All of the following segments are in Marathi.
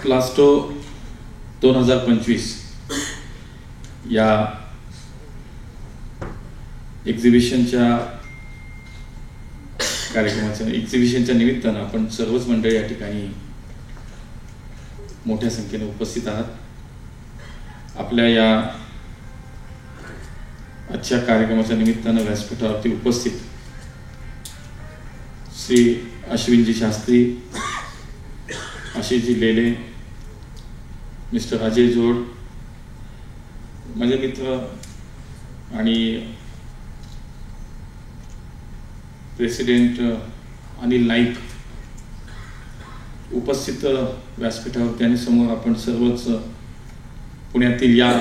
प्लास्टो 2025 या एक्झिबिशनच्या एक्झिबिशनच्या निमित्तानं आपण सर्वच मंडळी या ठिकाणी मोठ्या संख्येने उपस्थित आहात। आपल्या या आजच्या कार्यक्रमाच्या निमित्तानं व्यासपीठावरती उपस्थित श्री अश्विनजी शास्त्री, आशिषजी लेले, मिस्टर अजय जोड, माझे मित्र आणि प्रेसिडेंट अनिल नाईक उपस्थित व्यासपीठावरती आणि समोर आपण सर्वच पुण्यातील या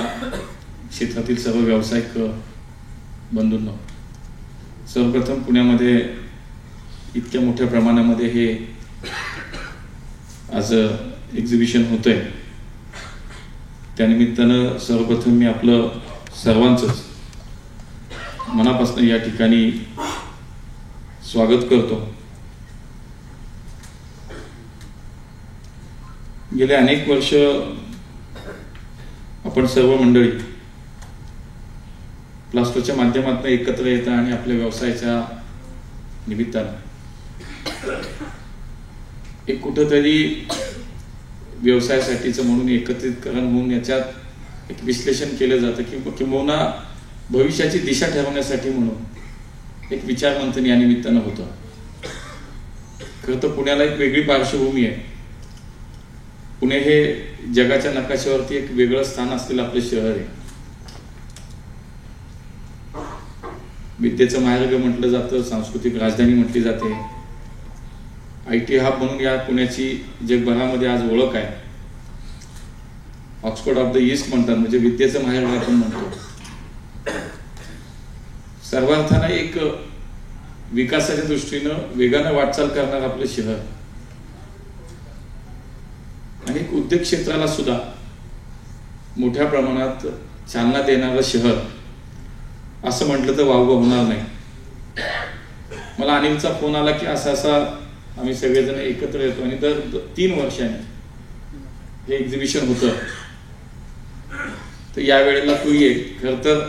क्षेत्रातील सर्व व्यावसायिक बंधूंनो, सर्वप्रथम पुण्यामध्ये इतक्या मोठ्या प्रमाणामध्ये हे आज एक्झिबिशन होतंय, त्यानिमित्तानं सर्वप्रथम मी आपलं सर्वांचंच मनापासून या ठिकाणी स्वागत करतो। गेले अनेक वर्ष आपण सर्व मंडळी प्लास्टोच्या माध्यमातून एकत्र येतात आणि आपल्या व्यवसायाच्या निमित्तानं एक कुठंतरी व्यवसायासाठीचं म्हणून एकत्रितकरण होऊन याच्यात एक विश्लेषण केलं जातं किंबहुना भविष्याची दिशा ठरवण्यासाठी म्हणून एक विचार मंथन या निमित्तानं होतं। खरं तर पुण्याला एक वेगळी पार्श्वभूमी आहे। पुणे हे जगाच्या नकाशावरती एक वेगळं स्थान असलेलं आपलं शहर आहे। विद्येचं माहेरघर म्हटलं जातं, सांस्कृतिक राजधानी म्हटली जाते, IT हब म्हणून या पुण्याची जगभरामध्ये आज ओळख आहे। ऑक्सफोर्ड ऑफ द ईस्ट म्हणतात, म्हणजे विद्येचं माहेरघर आपण म्हणतो। सर्वार्थानं एक विकासाच्या दृष्टीनं वेगानं वाटचाल करणार आपलं शहर आणि एक उद्योग क्षेत्राला सुद्धा मोठ्या प्रमाणात चालना देणारं शहर असं म्हटलं तर वावगं होणार नाही। मला अनिलचा फोन आला की असा आम्ही सगळेजण एकत्र येतो आणि दर 3 वर्षांनी हे एक्झिबिशन होतं, तर या वेळेला तू ये। खरं तर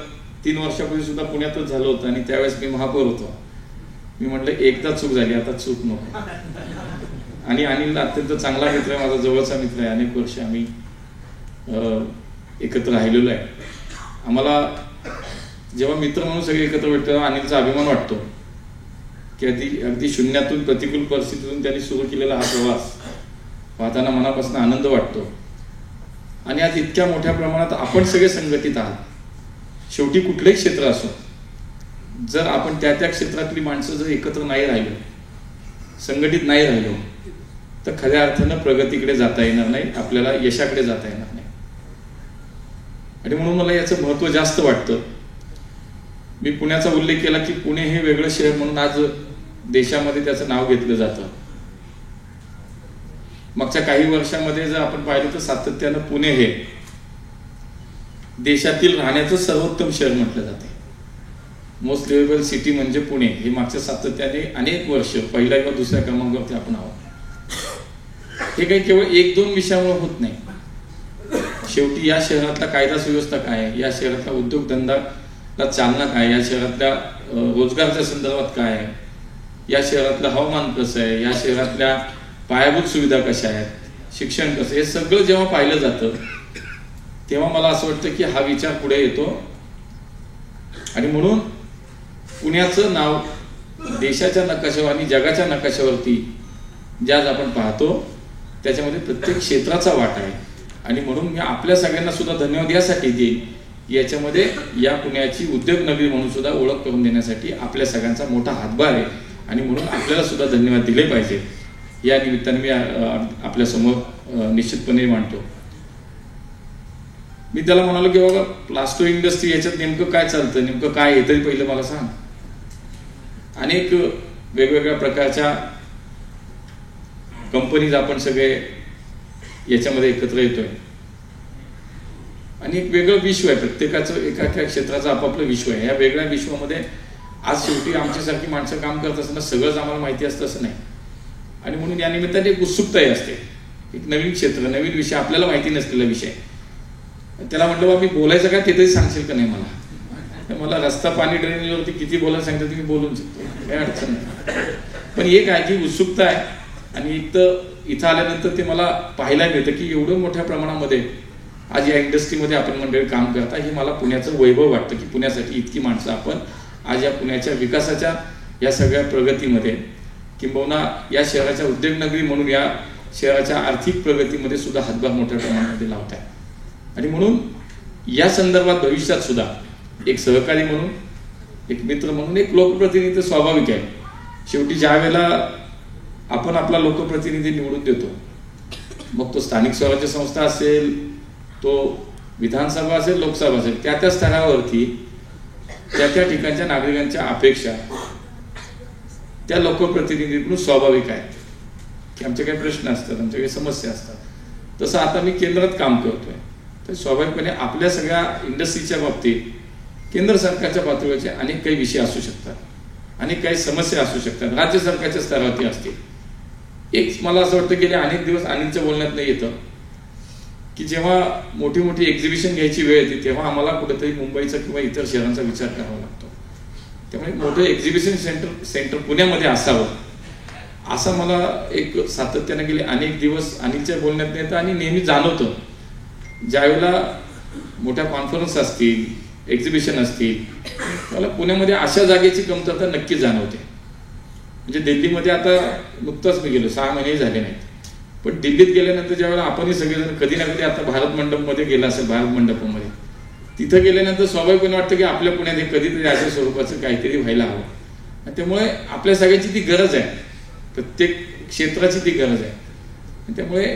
3 वर्षापूर्वी सुद्धा पुण्यातच झालं होतं आणि त्यावेळेस मी महापौर होतो। मी म्हटलं एकदा चूक झाली, आता चूक नको। आणि अनिल अत्यंत चांगला मित्र आहे, माझा जवळचा मित्र आहे। अनेक वर्ष आम्ही एकत्र राहिलेलो आहे। आम्हाला जेव्हा मित्र म्हणून सगळे एकत्र भेटतो तेव्हा अनिलचा अभिमान वाटतो की अगदी शून्यातून प्रतिकूल परिस्थितीतून त्यांनी सुरू केलेला हा प्रवास पाहताना मनापासून आनंद वाटतो। आणि आज इतक्या मोठ्या प्रमाणात आपण सगळे संघटित आहात। शेवटी कुठलंही क्षेत्र असो, जर आपण त्या क्षेत्रातली माणसं जर एकत्र नाही राहिलो, संघटित नाही राहिलो, तर खऱ्या अर्थानं प्रगतीकडे जाता येणार नाही, आपल्याला यशाकडे जाता येणार नाही। आणि म्हणून मला याचं महत्त्व जास्त वाटतं। मी पुण्याचा उल्लेख केला की पुणे हे वेगळं शहर म्हणून आज देशामध्ये त्याचं नाव घेतलं जातं। मागच्या काही वर्षांमध्ये जर आपण पाहिलं तर सातत्यानं पुणे हे देशातील राहण्याचं सर्वोत्तम शहर म्हटलं जाते। मोस्ट लिव्हेबल सिटी म्हणजे पुणे हे मागच्या सातत्याने अनेक वर्ष पहिल्या किंवा दुसऱ्या क्रमांकावरती आपण आहोत। हे काही केवळ 1-2 विषयामुळे होत नाही। शेवटी या शहरातला कायदा सुव्यवस्था काय आहे, या शहरातला उद्योगधंदाला चालना काय, या शहरातल्या रोजगाराच्या संदर्भात काय आहे, या शहरातलं हवामान कसं आहे, या शहरातल्या पायाभूत सुविधा कशा आहेत, शिक्षण कसं, हे सगळं जेव्हा पाहिलं जातं तेव्हा मला असं वाटतं की हा विचार पुढे येतो। आणि म्हणून पुण्याचं नाव देशाच्या नकाशावर आणि जगाच्या नकाशावरती ज्या आपण पाहतो त्याच्यामध्ये प्रत्येक क्षेत्राचा वाटा आहे। आणि म्हणून मी आपल्या सगळ्यांना सुद्धा धन्यवाद यासाठी देईन, याच्यामध्ये या पुण्याची उद्योग नगरी म्हणून सुद्धा ओळख करून देण्यासाठी आपल्या सगळ्यांचा मोठा हातभार आहे। आणि म्हणून आपल्याला सुद्धा धन्यवाद दिले पाहिजे। या निमित्ताने मी आपल्या समोर निश्चितपणे मांडतो। मी त्याला म्हणालो की बाबा प्लास्टो इंडस्ट्री याच्यात नेमकं काय चालतं, नेमकं काय येतं पहिलं मला सांग। अनेक वेगवेगळ्या प्रकारच्या कंपनीज आपण सगळे याच्यामध्ये एकत्र येतोय आणि एक वेगळं विश्व आहे। प्रत्येकाचं एका क्षेत्राचं आपापलं विश्व आहे। या वेगळ्या विश्वामध्ये आज शेवटी आमच्यासारखी माणसं काम करत असताना सगळंच आम्हाला माहिती असतं असं नाही। आणि म्हणून या निमित्ताने एक उत्सुकताही असते एक नवीन क्षेत्र, नवीन विषय, आपल्याला माहिती नसलेला विषय. त्याला म्हटलं बा मी बोलायचं काय ते तरी सांगशील का नाही मला रस्ता पाणी ड्रेनेजवरती किती बोलायला सांगतात मी बोलून शकतो, काही अडचण नाही. पण एक आहे की उत्सुकता आहे आणि एक तर इथं आल्यानंतर ते मला पाहायला मिळतं की एवढं मोठ्या प्रमाणामध्ये आज या इंडस्ट्रीमध्ये आपण मंडळी काम करता. हे मला पुण्याचं वैभव वाटतं की पुण्यासाठी इतकी माणसं आपण आज या पुण्याच्या विकासाच्या या सगळ्या प्रगतीमध्ये किंबहुना या शहराच्या उद्योगनगरी म्हणून या शहराच्या आर्थिक प्रगतीमध्ये सुद्धा हातभार मोठ्या प्रमाणामध्ये लावत आहे. आणि म्हणून या संदर्भात भविष्यात सुद्धा एक सहकारी म्हणून, एक मित्र म्हणून, एक लोकप्रतिनिधी स्वाभाविक आहे. शेवटी ज्या वेळेला आपण आपला लोकप्रतिनिधी निवडून देतो, मग तो स्थानिक स्वराज्य संस्था असेल, तो विधानसभा असेल, लोकसभा असेल, त्या स्तरावरती त्या ठिकाणच्या नागरिकांच्या अपेक्षा त्या लोकप्रतिनिधीकडून स्वाभाविक आहेत की आमचे काही प्रश्न असतात, आमच्या काही समस्या असतात. तसं आता मी केंद्रात काम करतोय, तर स्वाभाविकपणे आपल्या सगळ्या इंडस्ट्रीच्या बाबतीत केंद्र सरकारच्या पातळीवरचे अनेक काही विषय असू शकतात, अनेक काही समस्या असू शकतात, राज्य सरकारच्या स्तरावरती असतील. एक मला असं वाटतं गेले अनेक दिवस अनिलच्या बोलण्यात येतं की जेव्हा मोठी मोठी एक्झिबिशन घ्यायची वेळ येते तेव्हा आम्हाला कुठेतरी मुंबईचा किंवा इतर शहरांचा विचार करावा लागतो. त्यामुळे मोठं एक्झिबिशन सेंटर पुण्यामध्ये असावं असं मला एक सातत्याने गेले अनेक दिवस अनिलच्या बोलण्यात येतं आणि नेहमी जाणवतं. ज्यावेळेला मोठ्या कॉन्फरन्स असतील, एक्झिबिशन असतील, मला पुण्यामध्ये अशा जागेची कमतरता नक्की जाणवते. म्हणजे दिल्लीमध्ये आता नुकताच मी गेलो, 6 महिने झाले नाहीत, पण दिल्लीत गेल्यानंतर ज्यावेळेला आपणही सगळेजण कधी ना कधी आता भारत मंडपमध्ये गेला असेल, भारत मंडपामध्ये तिथं गेल्यानंतर स्वाभाविकपणे वाटतं की आपल्या पुण्यात हे कधीतरी अशा स्वरूपाचं काहीतरी व्हायला हवं. त्यामुळे आपल्या सगळ्याची ती गरज आहे, प्रत्येक क्षेत्राची ती गरज आहे. त्यामुळे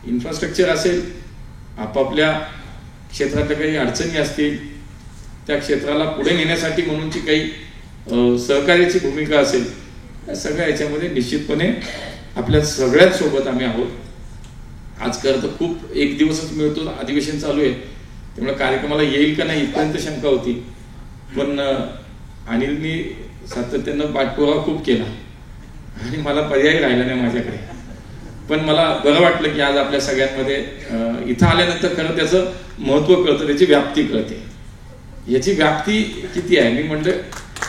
इन्फ्रास्ट्रक्चर असेल, आपापल्या क्षेत्रातल्या काही अडचणी असतील, त्या क्षेत्राला पुढे नेण्यासाठी म्हणूनची काही सहकार्याची भूमिका असेल, या सगळ्या याच्यामध्ये निश्चितपणे आपल्या सगळ्याच सोबत आम्ही आहोत. आज खरं तर खूप एक दिवसच मिळतो, अधिवेशन चालू आहे, त्यामुळे कार्यक्रमाला येईल का नाही इथपर्यंत शंका होती. पण अनिलनी सातत्यानं पाठपुरावा खूप केला आणि मला पर्याय राहिला नाही माझ्याकडे. पण मला बरं वाटलं की आज आपल्या सगळ्यांमध्ये इथं आल्यानंतर खरं त्याचं महत्त्व कळतं, त्याची व्याप्ती कळते. याची व्याप्ती किती आहे, मी म्हटलं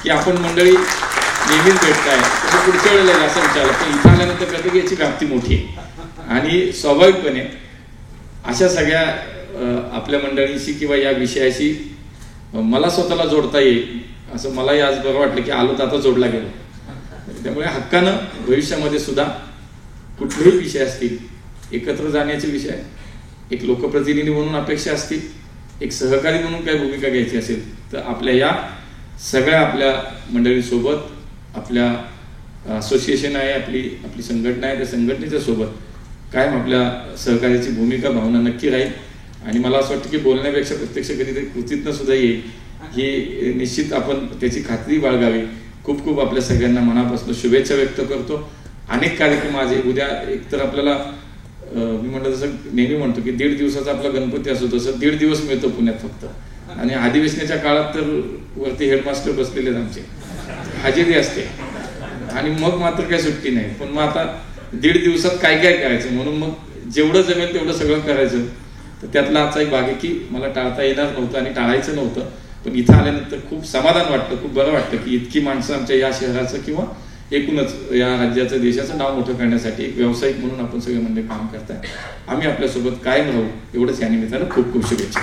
की आपण मंडळी नेहमीच भेटताय, तर पुढच्या वेळेला असं विचारलं, पण इथं आल्यानंतर कळतं की याची व्याप्ती मोठी आहे. आणि स्वाभाविकपणे अशा सगळ्या आपल्या मंडळीशी किंवा या विषयाशी मला स्वतःला जोडता येईल असं मलाही आज बरं वाटलं की आलो तर आता जोडला गेलो. त्यामुळे हक्कानं भविष्यामध्ये सुद्धा कुठलेही विषय असतील, एकत्र जाण्याचे विषय, एक लोकप्रतिनिधी म्हणून अपेक्षा असतील, एक सहकारी म्हणून काय भूमिका घ्यायची असेल, तर आपल्या या सगळ्या आपल्या मंडळीसोबत, आपल्या असोसिएशन आहे, आपली संघटना आहे, त्या संघटनेच्या सोबत कायम आपल्या सहकार्याची भूमिका, भावना नक्की राहील. आणि मला असं वाटतं की बोलण्यापेक्षा प्रत्यक्ष कधीतरी कृतीतनं सुद्धा येईल, ही निश्चित आपण त्याची खात्री बाळगावी. खूप खूप आपल्या सगळ्यांना मनापासून शुभेच्छा व्यक्त करतो. अनेक कार्यक्रम आज आहे, उद्या एकतर आपल्याला मी म्हटलं तसं नेहमी म्हणतो की 1.5 दिवसाचा आपला गणपती असतो, तसं 1.5 दिवस मिळतो पुण्यात फक्त. आणि अधिवेशनाच्या काळात तर वरती हेडमास्टर बसलेले आहेत आमचे, हजेरी असते आणि मग मात्र काही सुट्टी नाही. पण मग आता 1.5 दिवसात काय काय करायचं, म्हणून मग जेवढं जमेल तेवढं सगळं करायचं. तर त्यातला आजचा एक भाग आहे की मला टाळता येणार नव्हतं आणि टाळायचं नव्हतं, पण इथं आल्यानंतर खूप समाधान वाटतं, खूप बरं वाटतं की इतकी माणसं आमच्या या शहराचं किंवा एकूणच या राज्याचं, देशाचं नाव मोठं करण्यासाठी एक व्यावसायिक म्हणून आपण सगळे मंडळी काम करताय. आम्ही आपल्यासोबत कायम राहू, एवढंच या निमित्तानं खूप खूप शुभेच्छा.